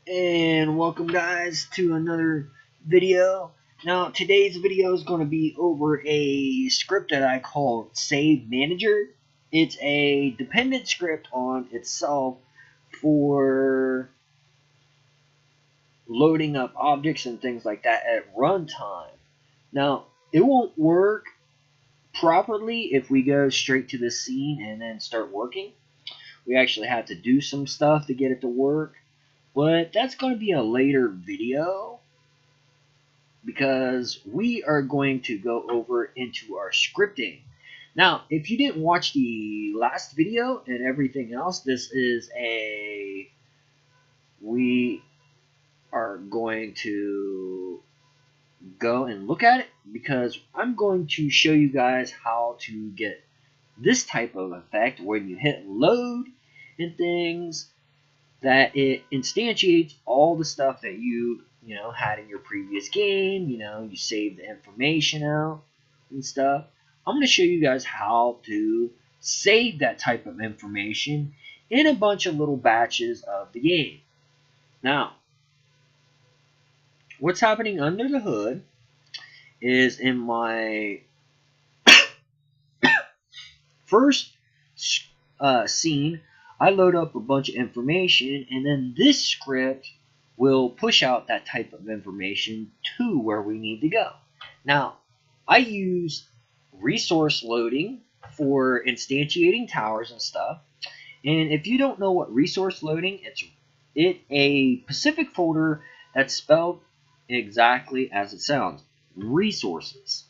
And welcome guys to another video. Now today's video is going to be over a script that I call Save Manager. It's a dependent script on itself for loading up objects and things like that at runtime. Now it won't work properly if we go straight to the scene and then start working. We actually have to do some stuff to get it to work. But that's going to be a later video because we are going to go over into our scripting. Now, if you didn't watch the last video and everything else, we are going to go and look at it because I'm going to show you guys how to get this type of effect when you hit load and things, that it instantiates all the stuff that you had in your previous game. You save the information out and stuff. I'm going to show you guys how to save that type of information in a bunch of little batches of the game. Now, what's happening under the hood is in my first scene, I load up a bunch of information, and then this script will push out that type of information to where we need to go. Now, I use resource loading for instantiating towers and stuff. And if you don't know what resource loading, it's a specific folder that's spelled exactly as it sounds, resources.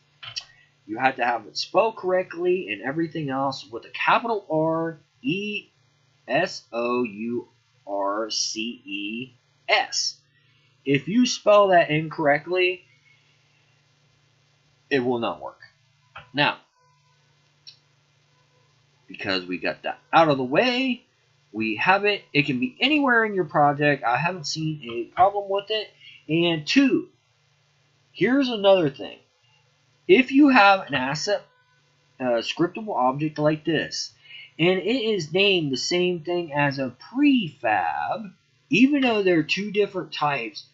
You have to have it spelled correctly and everything else with a capital RESOURCES. If you spell that incorrectly, it will not work. Now, because we got that out of the way, we have it. It can be anywhere in your project. I haven't seen a problem with it. And two, here's another thing. If you have an asset, scriptable object like this, and it is named the same thing as a prefab, even though they're two different types,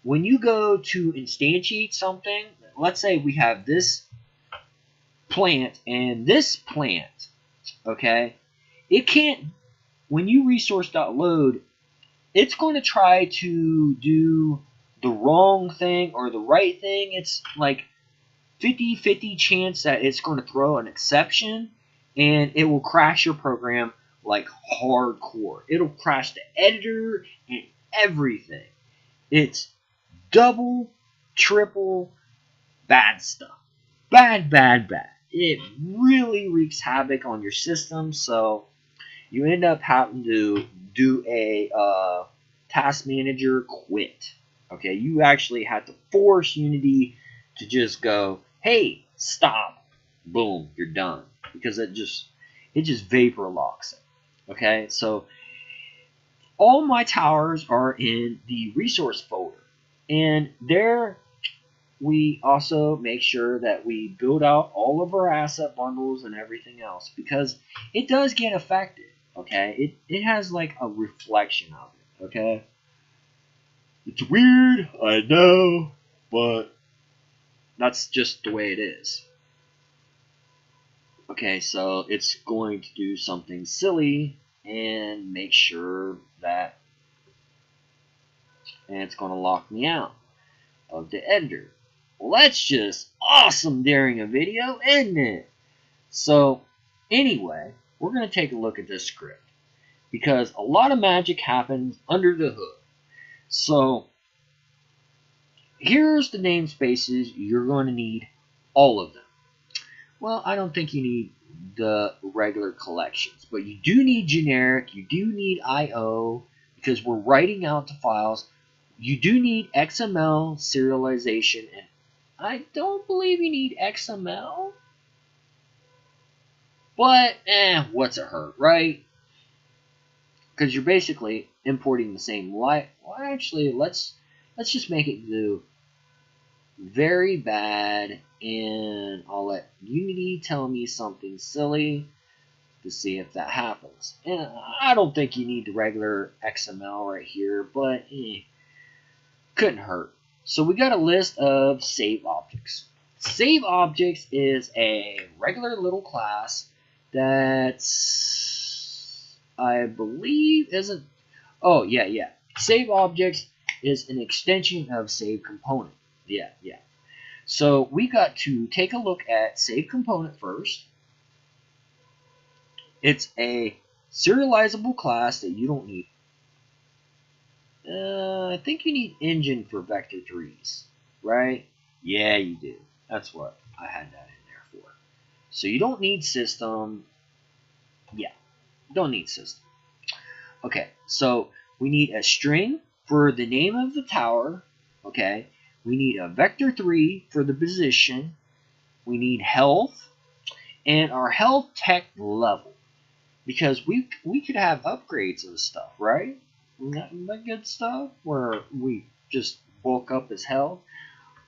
when you go to instantiate something, let's say we have this plant and this plant, okay? It can't, when you resource.load, it's going to try to do the wrong thing or the right thing. It's like 50-50 chance that it's going to throw an exception, and it will crash your program like hardcore. It'll crash the editor and everything. It's double, triple bad stuff. Bad. It really wreaks havoc on your system, so you end up having to do a task manager quit. Okay, you actually have to force Unity to just go, hey, stop, boom, you're done, because it just vapor locks it. Okay, so all my towers are in the resource folder, and there we also make sure that we build out all of our asset bundles and everything else, because it does get affected. Okay, it has like a reflection of it. Okay, it's weird, I know, but that's just the way it is. Okay, so it's going to do something silly and make sure that, and it's going to lock me out of the editor. Well, that's just awesome during a video, isn't it? So anyway, we're going to take a look at this script because a lot of magic happens under the hood. So here's the namespaces. You're going to need all of them. Well, I don't think you need the regular collections, but you do need generic. You do need IO because we're writing out the files. You do need XML serialization, and I don't believe you need XML, but what's it hurt, right? Because you're basically importing the same Well, actually, let's just make it do very bad, and I'll let Unity tell me something silly. to see if that happens. And I don't think you need the regular XML right here, but couldn't hurt. So we got a list of save objects. Save objects is a regular little class that's, I believe, isn't. Oh, yeah. Save objects is an extension of save component. Yeah. So we got to take a look at save component first. It's a serializable class that you don't need. I think you need engine for vector 3s, right? Yeah, you do. That's what I had that in there for. So you don't need system. Yeah, you don't need system. Okay, so we need a string for the name of the tower. Okay, we need a vector 3 for the position. We need health and our health tech level, because we could have upgrades and stuff, right? That good stuff where we just bulk up his health.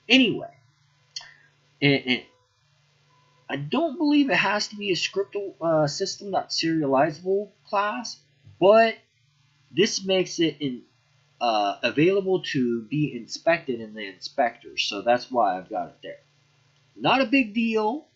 Anyway, I don't believe it has to be a script system.serializable class, but this makes it available to be inspected in the inspector, so that's why I've got it there. Not a big deal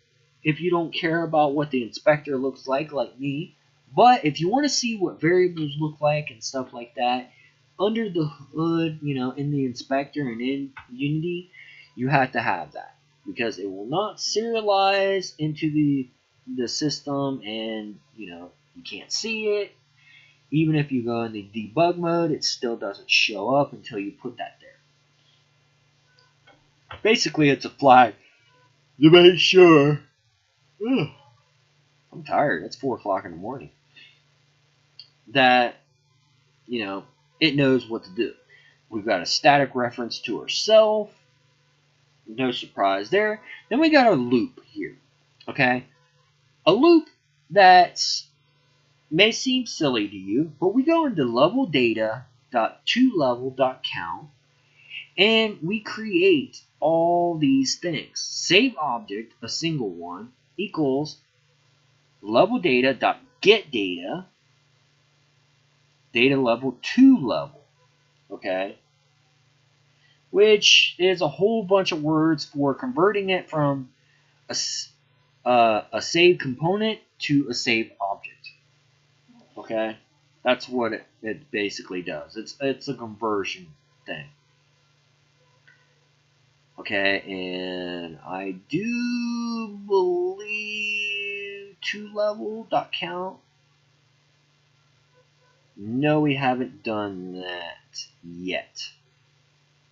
if you don't care about what the inspector looks like me, but if you want to see what variables look like and stuff like that, under the hood, in the inspector and in Unity, you have to have that, because it will not serialize into the system, and you can't see it. Even if you go in the debug mode, it still doesn't show up until you put that there. Basically, it's a flag to make sure. I'm tired. It's 4 o'clock in the morning. That, it knows what to do. We've got a static reference to ourselves. No surprise there. Then we got our loop here. Okay? A loop that may seem silly to you, but we go into level data.toLevel.count and we create all these things. Save object, a single one, equals level data.getData, data level to level, okay? Which is a whole bunch of words for converting it from a save component to a save object. Okay, that's what it basically does. It's a conversion thing. Okay, and I do believe toLevel.count. No, we haven't done that yet.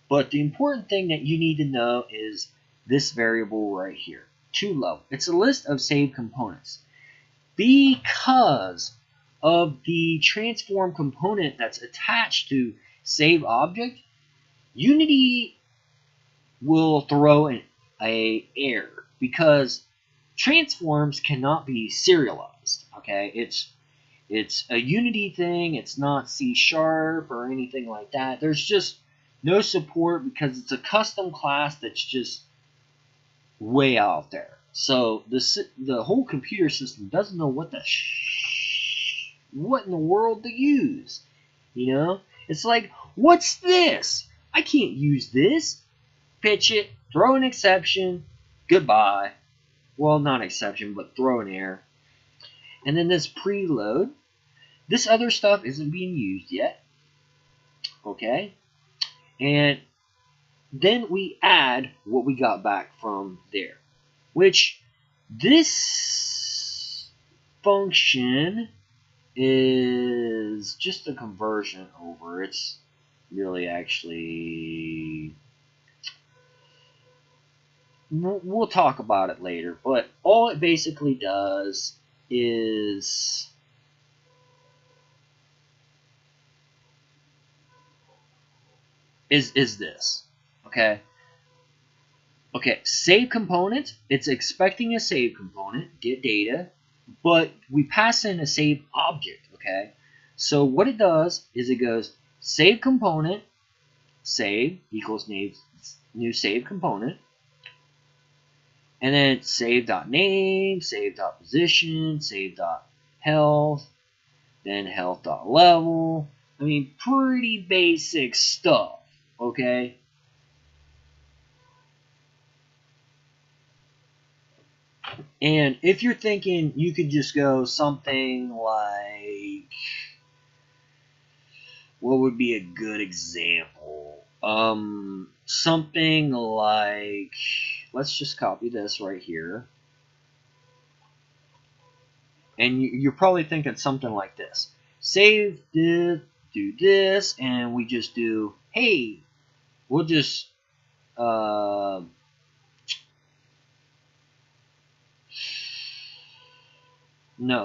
But the important thing that you need to know is this variable right here, toLevel. It's a list of saved components. Because of the transform component that's attached to save object, Unity will throw an error because transforms cannot be serialized. Okay, it's a Unity thing. It's not C# or anything like that. There's just no support because it's a custom class that's just way out there. So the whole computer system doesn't know what in the world to use. It's like, what's this? I can't use this. Pitch it, throw an exception, goodbye. Well, not exception, but throw an error. And then this preload. This other stuff isn't being used yet. Okay? And then we add what we got back from there. Which this function is just a conversion over. It's really actually... We'll talk about it later, but all it basically does is this. Okay, save component, it's expecting a save component, get data, but we pass in a save object. Okay, so what it does is it goes save component, save equals new save component, and then save.name, save.position, save.health, health, then health.level. I mean, pretty basic stuff, okay? And if you're thinking you could just go something like, what would be a good example? Something like, let's just copy this right here. And you're probably thinking something like this. Save this, do this, and we just do, hey, we'll just, no,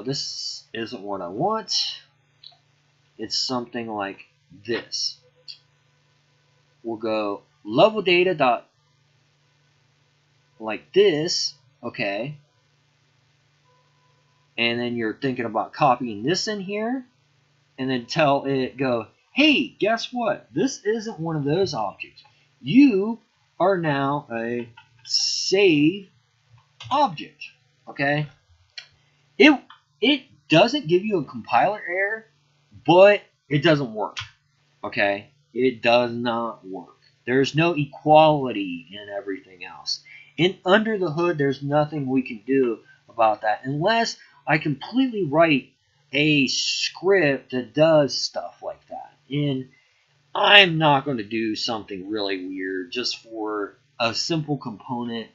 this isn't what I want. It's something like this. We'll go level data dot like this, okay? And then you're thinking about copying this in here, and then tell it, go, hey, guess what? This isn't one of those objects. You are now a save object, okay? It doesn't give you a compiler error, but it doesn't work, okay? It does not work. There's no equality in everything else. And under the hood, there's nothing we can do about that unless I completely write a script that does stuff like that. And I'm not going to do something really weird just for a simple component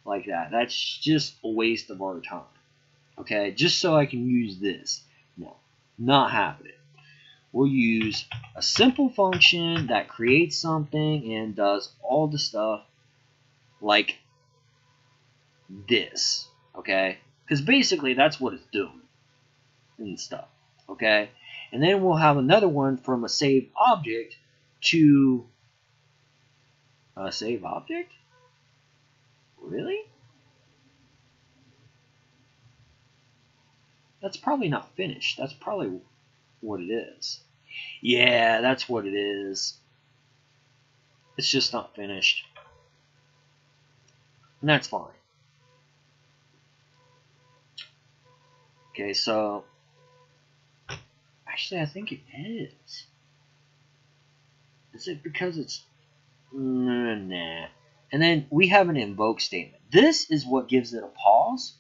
like that. That's just a waste of our time. Okay, just so I can use this. No, not happening. We'll use a simple function that creates something and does all the stuff like this. Okay, because basically that's what it's doing and stuff. Okay, and then we'll have another one from a save object to a save object. Really? That's probably not finished. That's probably what it is. Yeah, that's what it is. It's just not finished. And that's fine. Okay, so actually I think it is. Is it because it's nah. And then we have an invoke statement. This is what gives it a pause.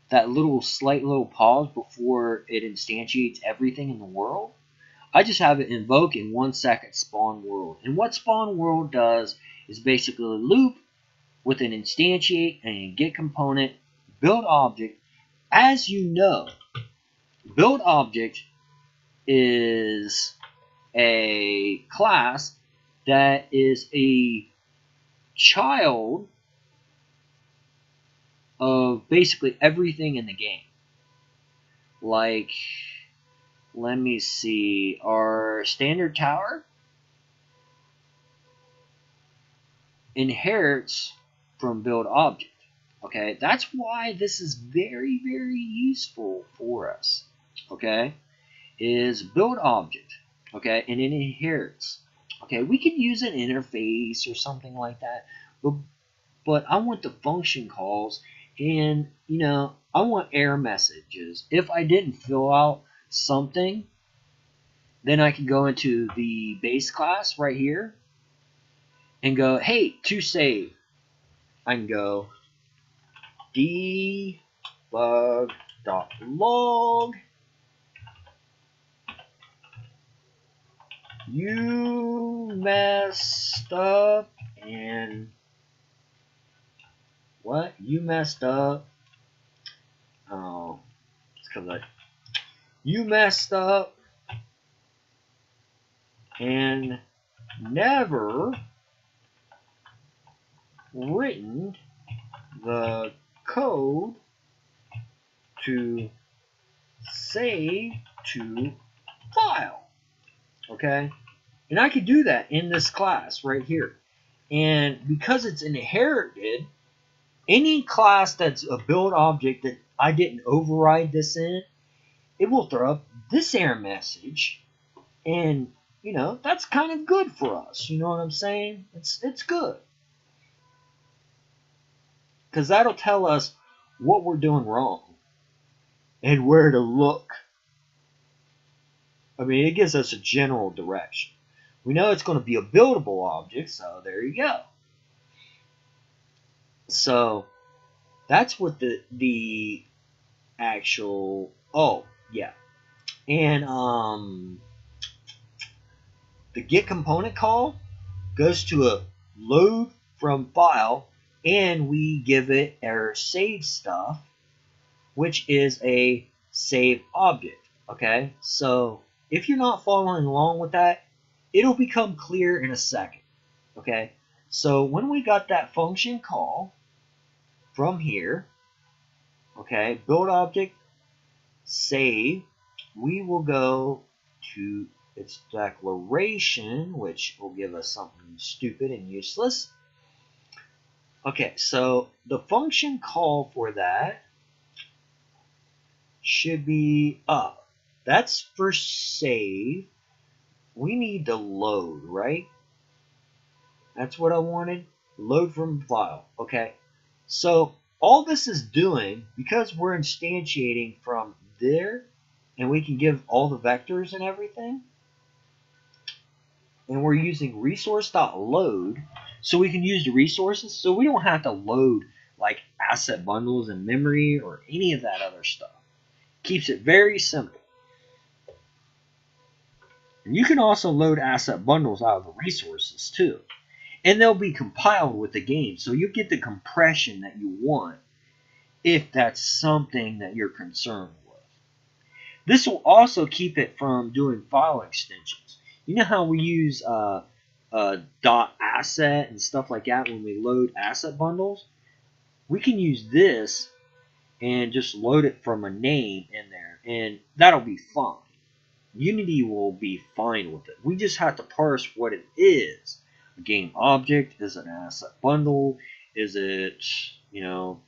That slight little pause before it instantiates everything in the world. I just have it invoke in 1 second spawn world. And what spawn world does is basically loop with an instantiate and a get component, build object. As you know, build object is a class that is a child of basically everything in the game. Like, let me see, our standard tower inherits from build object. Okay, that's why this is very, very useful for us. Okay, is build object. Okay, and it inherits. Okay, we could use an interface or something like that, but I want the function calls, and I want error messages. If I didn't fill out something, then I can go into the base class right here and go, hey, to save. I can go debug.log. You messed up, and what? You messed up. Oh, it's because you messed up and never written the code to save to file. Okay, and I could do that in this class right here. And because it's inherited, any class that's a build object that I didn't override this in, it will throw up this error message. And that's kind of good for us. You know what I'm saying? It's good, because that'll tell us what we're doing wrong. and where to look. I mean, it gives us a general direction. We know it's going to be a buildable object, so there you go. So that's what the actual, oh yeah, and the get component call goes to a load from file, and we give it our save stuff, which is a save object. Okay, so if you're not following along with that, it'll become clear in a second. Okay, so when we got that function call from here, okay, build object save, we will go to its declaration, which will give us something stupid and useless. Okay, so the function call for that should be up. That's for save. We need to load, right? That's what I wanted. Load from file. Okay, so all this is doing, because we're instantiating from there, and we can give all the vectors and everything, and we're using resource.load, so we can use the resources, so we don't have to load like asset bundles and memory or any of that other stuff. Keeps it very simple. And you can also load asset bundles out of the resources too, and they'll be compiled with the game, so you get the compression that you want if that's something that you're concerned with. This will also keep it from doing file extensions. You know how we use .asset and stuff like that when we load asset bundles? We can use this and just load it from a name in there, and that'll be fine. Unity will be fine with it. We just have to parse what it is. A game object, is it an asset bundle? Is it, you know,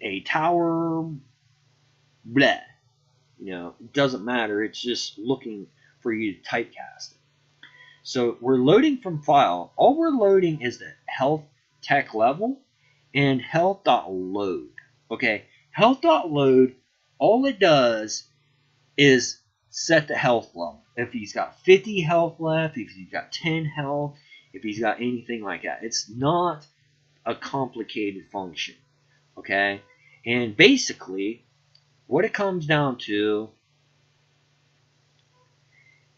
a tower? Blah. You know, it doesn't matter. It's just looking for you to typecast it. So we're loading from file. All we're loading is the health tech level and health.load. Okay, health.load, all it does is set the health level. If he's got 50 health left, if he's got 10 health, if he's got anything like that. It's not a complicated function. Okay, and basically what it comes down to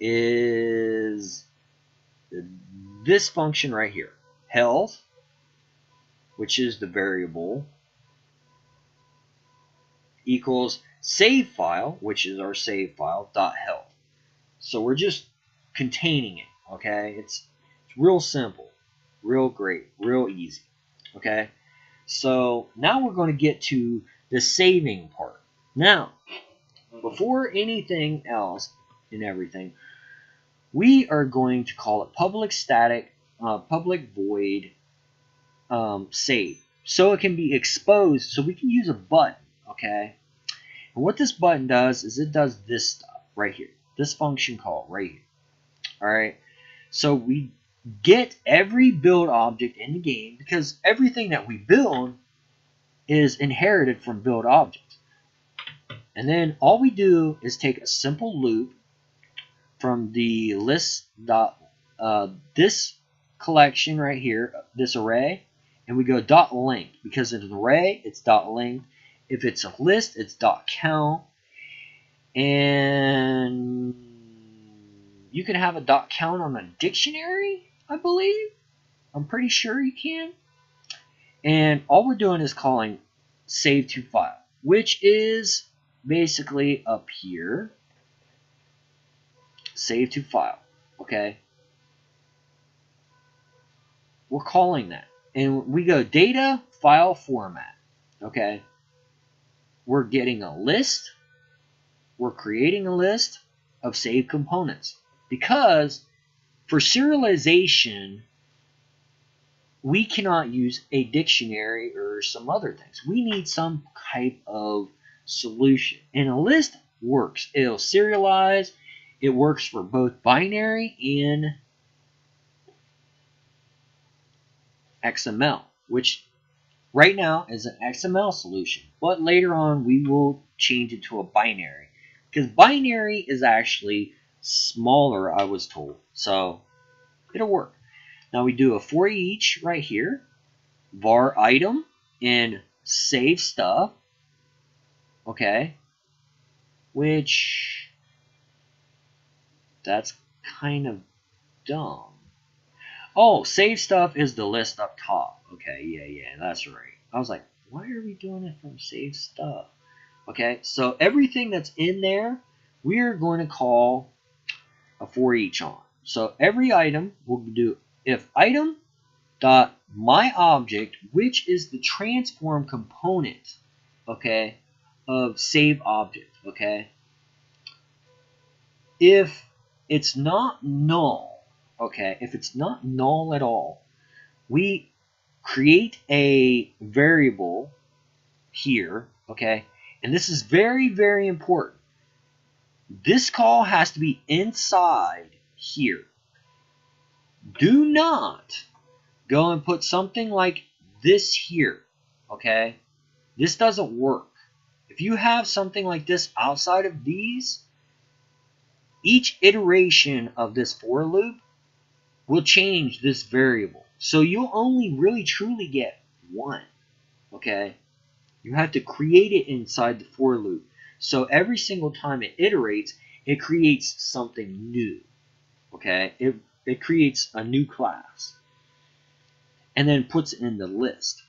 is this function right here, health, which is the variable, equals save file, which is our save file, dot health. So we're just containing it. Okay, it's real simple, real great, real easy. Okay, so now we're going to get to the saving part. Now, before anything else and everything, we are going to call it public static, public void save, so it can be exposed, so we can use a button. Okay, and what this button does is it does this stuff right here, this function call right here. All right, so we get every build object in the game, because everything that we build is inherited from build objects. And then all we do is take a simple loop from the list this collection right here, this array, and we go dot length, because it's an array, it's dot length. If it's a list, it's dot count. And you can have a dot count on a dictionary, I believe. I'm pretty sure you can. And all we're doing is calling save to file, which is basically up here. Save to file. Okay, we're calling that, and we go data file format. Okay, we're getting a list, we're creating a list of saved components, because for serialization we cannot use a dictionary or some other things. We need some type of solution, and a list works. It'll serialize. It works for both binary and XML, which right now is an XML solution, but later on we will change it to a binary, because binary is actually smaller, I was told, so it'll work. Now we do a for each right here, var item and save stuff, okay, which that's kind of dumb. Oh, save stuff is the list up top. Okay, yeah, that's right. I was like, why are we doing it from save stuff? Okay, so everything that's in there, we are going to call a for each on. So every item will do if item dot my object, which is the transform component, okay, of save object, okay. If it's not null, okay, if it's not null at all, we create a variable here, okay, and this is very, very important. This call has to be inside here. Do not go and put something like this here, okay? This doesn't work. If you have something like this outside of these, each iteration of this for loop will change this variable. So you'll only really truly get one, okay? You have to create it inside the for loop. So every single time it iterates, it creates something new, okay? It creates a new class and then puts it in the list,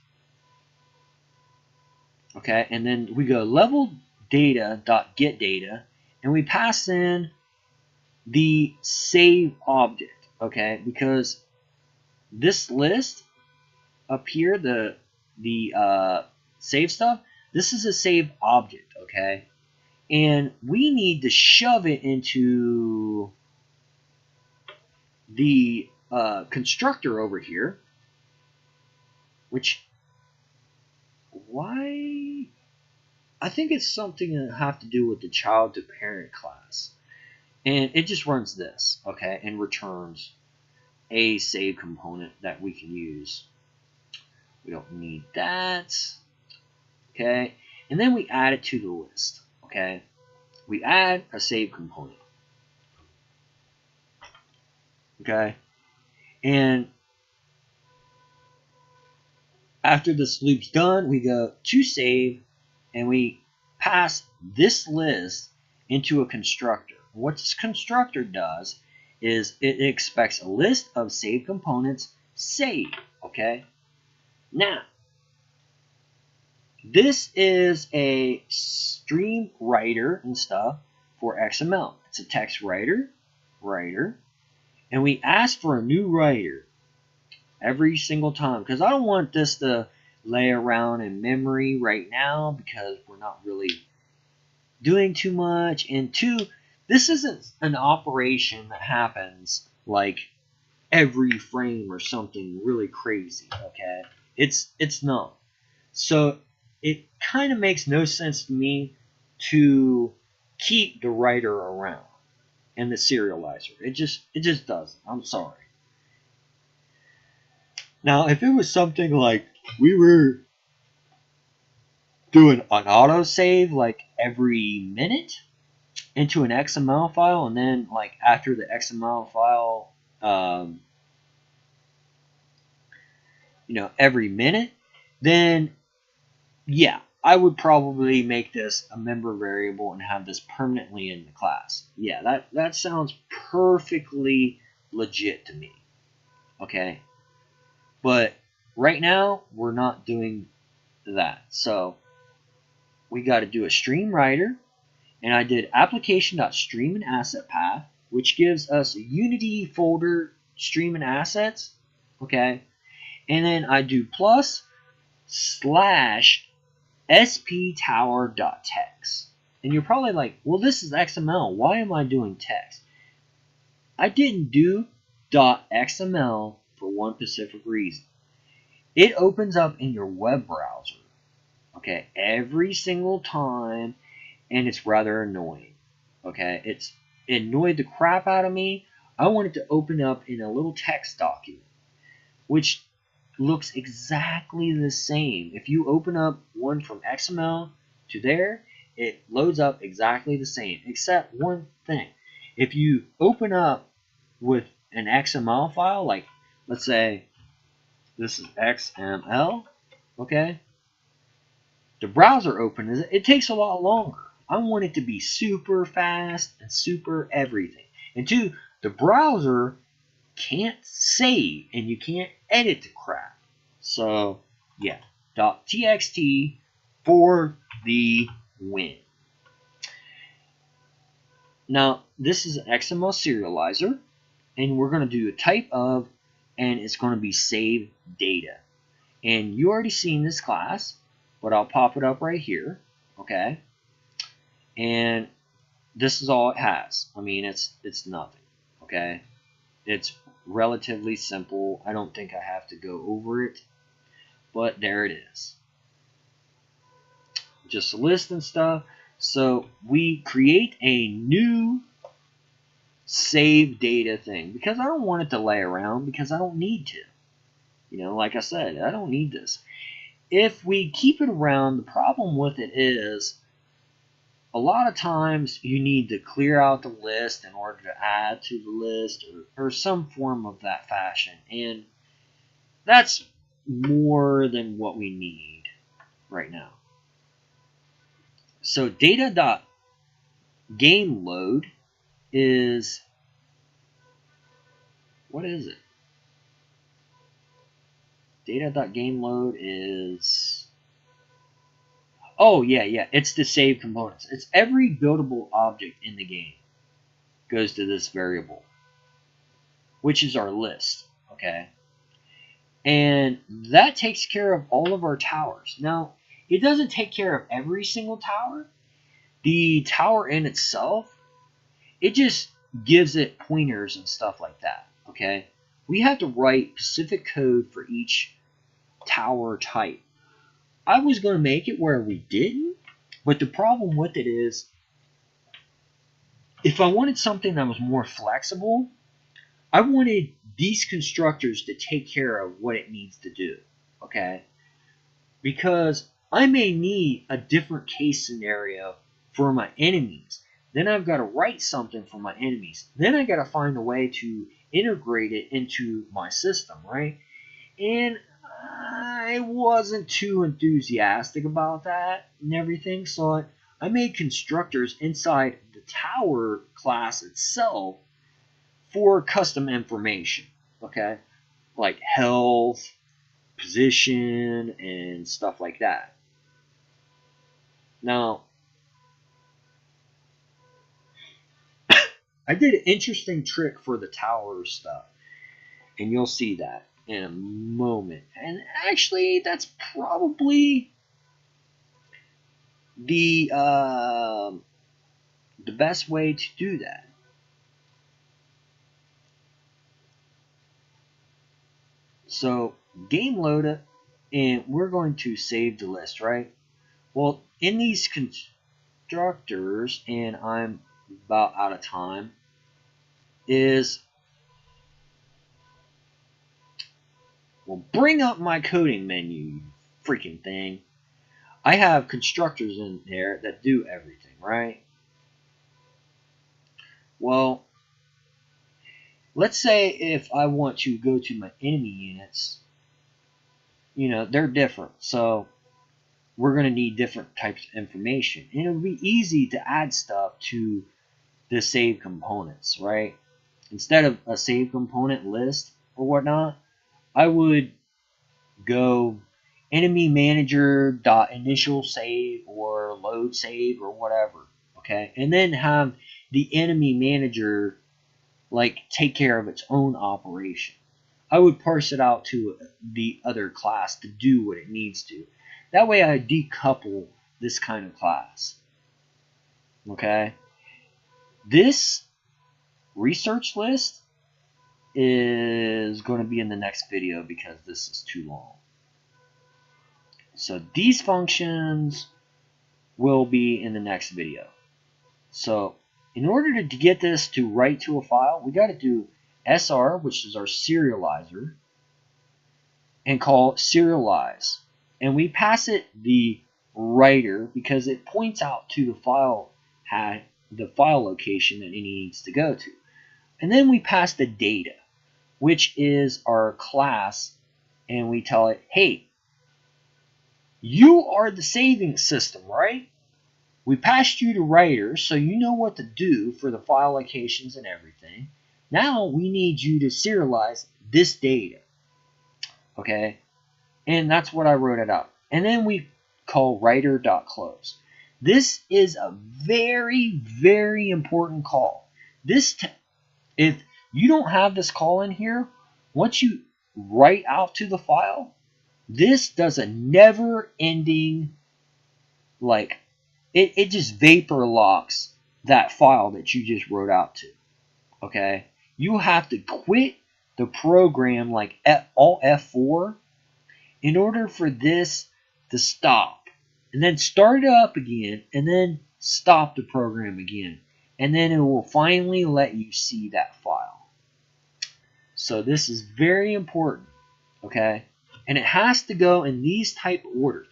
okay? And then we go level data dot get data, and we pass in the save object, okay? Because this list up here, the save stuff, this is a save object, okay? And we need to shove it into the constructor over here, which, why? I think it's something that have to do with the child to parent class. And it just runs this, okay, and returns a save component that we can use. We don't need that, okay? And then we add it to the list, okay? We add a save component, okay? And after this loop's done, we go to save, and we pass this list into a constructor. What this constructor does is it expects a list of save components saved, okay? Now, this is a stream writer and stuff for XML. It's a text writer, and we ask for a new writer every single time, because I don't want this to lay around in memory right now, because we're not really doing too much. And two, this isn't an operation that happens like every frame or something really crazy, okay? It's not. So it kind of makes no sense to me to keep the writer around and the serializer. It just doesn't. I'm sorry. Now, if it was something like we were doing an autosave like every minute into an XML file, and then like after the XML file, every minute, then yeah, I would probably make this a member variable and have this permanently in the class. Yeah, that sounds perfectly legit to me. Okay, but right now we're not doing that, so we got to do a stream writer, and I did application.stream and asset path, which gives us a Unity folder stream and assets. Okay, and then I do plus slash sptower.text. And you're probably like, well, this is XML. Why am I doing text? I didn't do .xml for one specific reason. It opens up in your web browser, okay, every single time, and it's rather annoying. Okay, it annoyed the crap out of me. I wanted to open up in a little text document, which looks exactly the same. If you open up one from XML to there, it loads up exactly the same, except one thing. If you open up with an XML file, like let's say this is XML, okay? The browser opens it takes a lot longer. I want it to be super fast and super everything. And two, the browser can't save and you can't edit the crap. So yeah, .txt for the win. Now this is an XML serializer, and we're going to do a type of, and it's going to be save data. And you already seen this class, but I'll pop it up right here, okay? And this is all it has. I mean, it's nothing, okay? It's relatively simple. I don't think I have to go over it, but there it is. Just a list and stuff. So we create a new save data thing because I don't want it to lay around because I don't need to. You know, like I said, I don't need this. If we keep it around, the problem with it is a lot of times you need to clear out the list in order to add to the list or some form of that fashion. And that's more than what we need right now. So data.gameload is, what is it? Data.gameload is, oh yeah, it's the save components. It's every buildable object in the game goes to this variable, which is our list, okay? And that takes care of all of our towers. Now, it doesn't take care of every single tower. The tower in itself, it just gives it pointers and stuff like that, okay? We have to write specific code for each tower type. I was going to make it where we didn't, but the problem with it is if I wanted something that was more flexible, I wanted these constructors to take care of what it needs to do, okay? Because I may need a different case scenario for my enemies. Then I've got to write something for my enemies. Then I got to find a way to integrate it into my system, right? And I wasn't too enthusiastic about that and everything, so I made constructors inside the tower class itself for custom information, okay? Like health, position, and stuff like that. Now, I did an interesting trick for the tower stuff, and you'll see that in a moment. And actually, that's probably the best way to do that. So game load it, and we're going to save the list, right? Well, in these constructors, and I'm about out of time, is, well, bring up my coding menu, you freaking thing. I have constructors in there that do everything, right? Well, let's say if I want to go to my enemy units, you know, they're different. So we're going to need different types of information. And it would be easy to add stuff to the save components, right? Instead of a save component list or whatnot, I would go enemy manager dot initial save or load save or whatever, okay? And then have the enemy manager like take care of its own operation. I would parse it out to the other class to do what it needs to. That way I decouple this kind of class. Okay? This research list is going to be in the next video because this is too long. So these functions will be in the next video. So in order to get this to write to a file, we got to do SR, which is our serializer, and call serialize. And we pass it the writer because it points out to the file location that it needs to go to. And then we pass the data, which is our class, and we tell it, hey, you are the saving system, right? We passed you to writer, so you know what to do for the file locations and everything. Now we need you to serialize this data. Okay? And that's what I wrote it out. And then we call writer.close. This is a very, very important call. If you don't have this call in here, once you write out to the file, this does a never-ending, like, it just vapor locks that file that you just wrote out to. Okay? You have to quit the program like Alt F4 in order for this to stop. And then start it up again, and then stop the program again. And then it will finally let you see that file. So this is very important. Okay? And it has to go in these type of orders.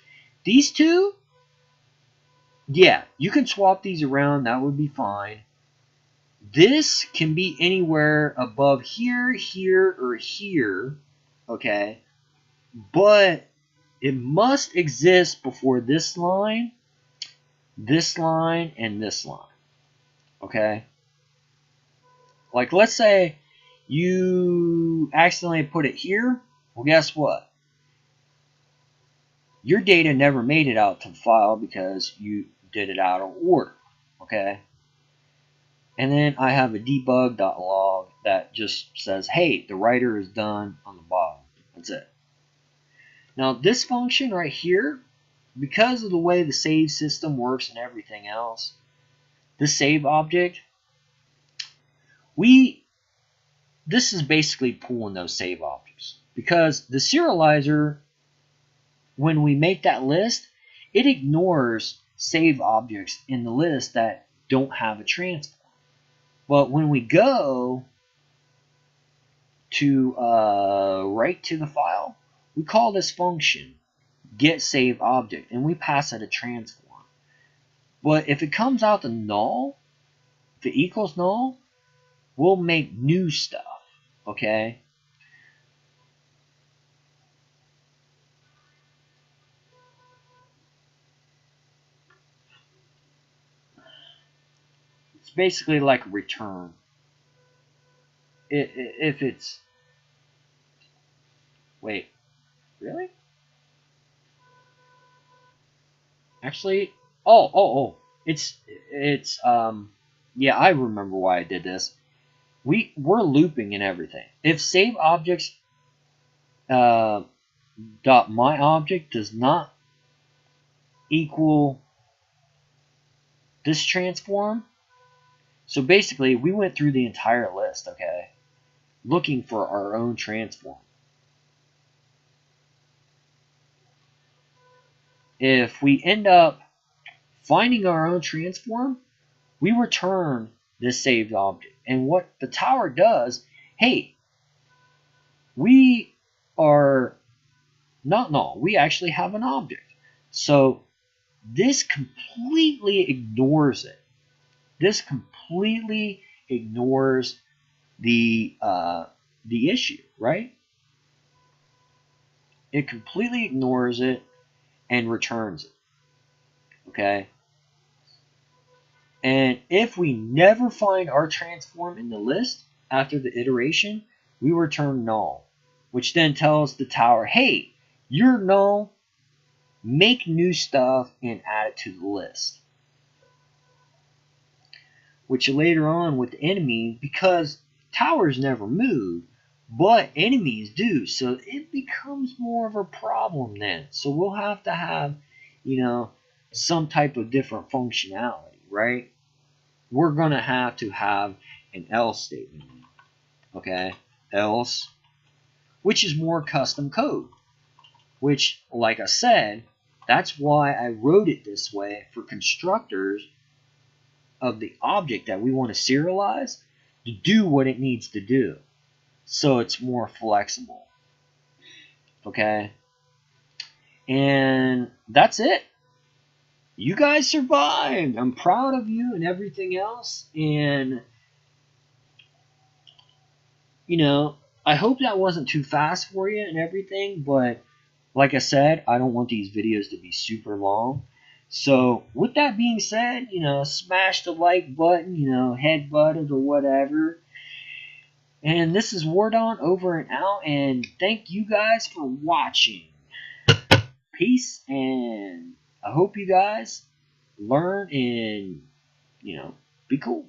These two, yeah, you can swap these around. That would be fine. This can be anywhere above here, here, or here. Okay? But it must exist before this line, and this line. Okay? Like, let's say you accidentally put it here. Well, guess what? Your data never made it out to the file because you did it out of order. Okay? And then I have a debug.log that just says, hey, the writer is done on the bottom. That's it. Now, this function right here, because of the way the save system works and everything else, the save object, this is basically pulling those save objects. Because the serializer, when we make that list, it ignores save objects in the list that don't have a transform. But when we go to write to the file, we call this function getSaveObject, and we pass it a transform. But if it comes out to null, if it equals null, we'll make new stuff. Okay? It's basically like a return. If it's... Wait. Really? Actually... Oh. It's yeah, I remember why I did this. We're looping and everything. If SaveObjects dot myObject does not equal this transform, so basically we went through the entire list, okay, looking for our own transform. If we end up finding our own transform, we return this saved object. And what the tower does, hey, we are not null. We actually have an object. So this completely ignores it. This completely ignores the issue, right? It completely ignores it and returns it. Okay? And if we never find our transform in the list after the iteration, we return null, which then tells the tower, hey, you're null, make new stuff and add it to the list. Which later on with the enemy, because towers never move, but enemies do, so it becomes more of a problem then. So we'll have to have, some type of different functionality, right? We're going to have an else statement, okay? Else, which is more custom code, which, like I said, that's why I wrote it this way for constructors of the object that we want to serialize to do what it needs to do, so it's more flexible. Okay? And that's it. You guys survived. I'm proud of you and everything else. And, you know, I hope that wasn't too fast for you and everything. But like I said, I don't want these videos to be super long. So with that being said, you know, smash the like button, you know, headbutt it or whatever. And this is Wardon over and out. And thank you guys for watching. Peace. And I hope you guys learn and, you know, be cool.